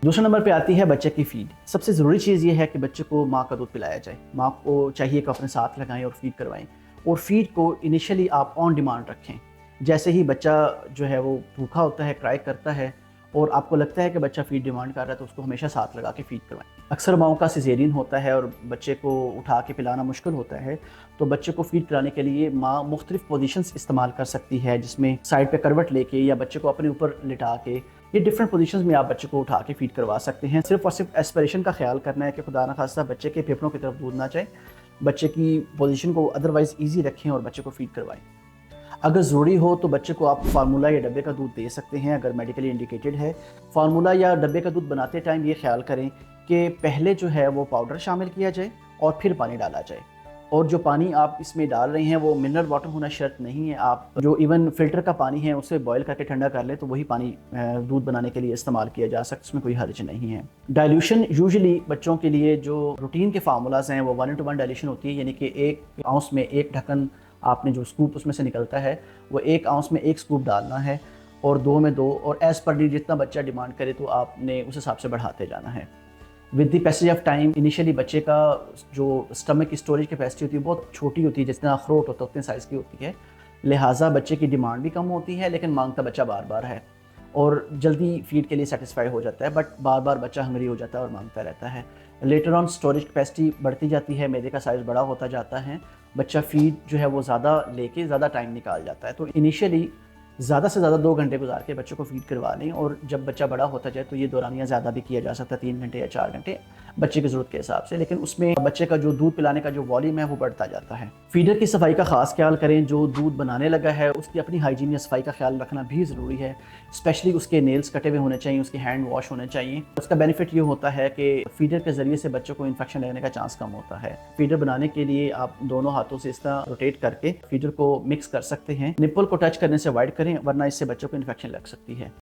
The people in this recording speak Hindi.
दूसरे नंबर पे आती है बच्चे की फीड। सबसे ज़रूरी चीज़ ये है कि बच्चे को माँ का दूध पिलाया जाए। माँ को चाहिए कि अपने साथ लगाएं और फीड करवाएं, और फीड को इनिशियली आप ऑन डिमांड रखें। जैसे ही बच्चा जो है वो भूखा होता है, क्राई करता है, और आपको लगता है कि बच्चा फीड डिमांड कर रहा है, तो उसको हमेशा साथ लगा के फीड करवाएं। अक्सर माओं का सिजेरियन होता है और बच्चे को उठा के पिलाना मुश्किल होता है, तो बच्चे को फीड कराने के लिए माँ मुख्तलिफ पोजीशंस इस्तेमाल कर सकती है, जिसमें साइड पे करवट लेके या बच्चे को अपने ऊपर लिटा के, ये डिफरेंट पोजीशंस में आप बच्चे को उठा के फीड करवा सकते हैं। सिर्फ और सिर्फ एस्पिरेशन का ख्याल करना है कि खुदा न खास्ता बच्चे के फेफड़ों की तरफ दूध ना जाए। बच्चे की पोजीशन को अदरवाइज ईजी रखें और बच्चे को फीड करवाएं। अगर ज़रूरी हो तो बच्चे को आप फार्मूला या डब्बे का दूध दे सकते हैं अगर मेडिकली इंडिकेटेड है। फार्मूला या डब्बे का दूध बनाते टाइम ये ख्याल करें कि पहले जो है वो पाउडर शामिल किया जाए और फिर पानी डाला जाए, और जो पानी आप इसमें डाल रहे हैं वो मिनरल वाटर होना शर्त नहीं है। आप जो इवन फ़िल्टर का पानी है उसे बॉयल करके ठंडा कर लें तो वही पानी दूध बनाने के लिए इस्तेमाल किया जा सकता है, उसमें कोई हर्ज नहीं है। डाइल्यूशन यूजुअली बच्चों के लिए जो रूटीन के फार्मूलाज हैं वो 1:1 डाइल्यूशन होती है, यानी कि 1 आउंस में 1 ढक्कन आपने जो स्कूप उसमें से निकलता है वो 1 आउंस में 1 स्कूप डालना है, और 2 में 2, और एज़ पर डी जितना बच्चा डिमांड करे तो आपने उस हिसाब से बढ़ाते जाना है। With the passage of time initially बच्चे का जो स्टमक की स्टोरेज कैपेसिटी होती है बहुत छोटी होती है, जितना अखरोट होता है उतने साइज़ की होती है, लिहाजा बच्चे की डिमांड भी कम होती है, लेकिन मांगता बच्चा बार बार है और जल्दी फीड के लिए सेटिस्फाई हो जाता है, बट बार बार बच्चा हंगरी हो जाता है और मांगता रहता है। लेटर ऑन स्टोरेज कैपेसिटी बढ़ती जाती है, मैदे का साइज़ बड़ा होता जाता है, बच्चा फीड जो है वो ज़्यादा लेके ज़्यादा टाइम निकाल जाता है। तो इनिशियली ज़्यादा से ज़्यादा 2 घंटे गुजार के बच्चों को फीड करवा लें, और जब बच्चा बड़ा होता जाए तो ये दौरानिया ज़्यादा भी किया जा सकता है, 3 घंटे या 4 घंटे बच्चे की ज़रूरत के हिसाब से, लेकिन उसमें बच्चे का जो दूध पिलाने का जो वॉल्यूम है वो बढ़ता जाता है। फीडर की सफाई का खास ख्याल करें। जो दूध बनाने लगा है उसकी अपनी हाइजीन या सफाई का ख्याल रखना भी ज़रूरी है। स्पेशली उसके नेल्स कटे हुए होने चाहिए, उसके हैंड वॉश होने चाहिए। उसका बेनिफिट ये होता है कि फीडर के ज़रिए से बच्चों को इन्फेक्शन लगने का चांस कम होता है। फीडर बनाने के लिए आप दोनों हाथों से इस तरह रोटेट करके फीडर को मिक्स कर सकते हैं। निप्पल को टच करने से अवॉइड करें, वरना इससे बच्चों को इन्फेक्शन लग सकती है।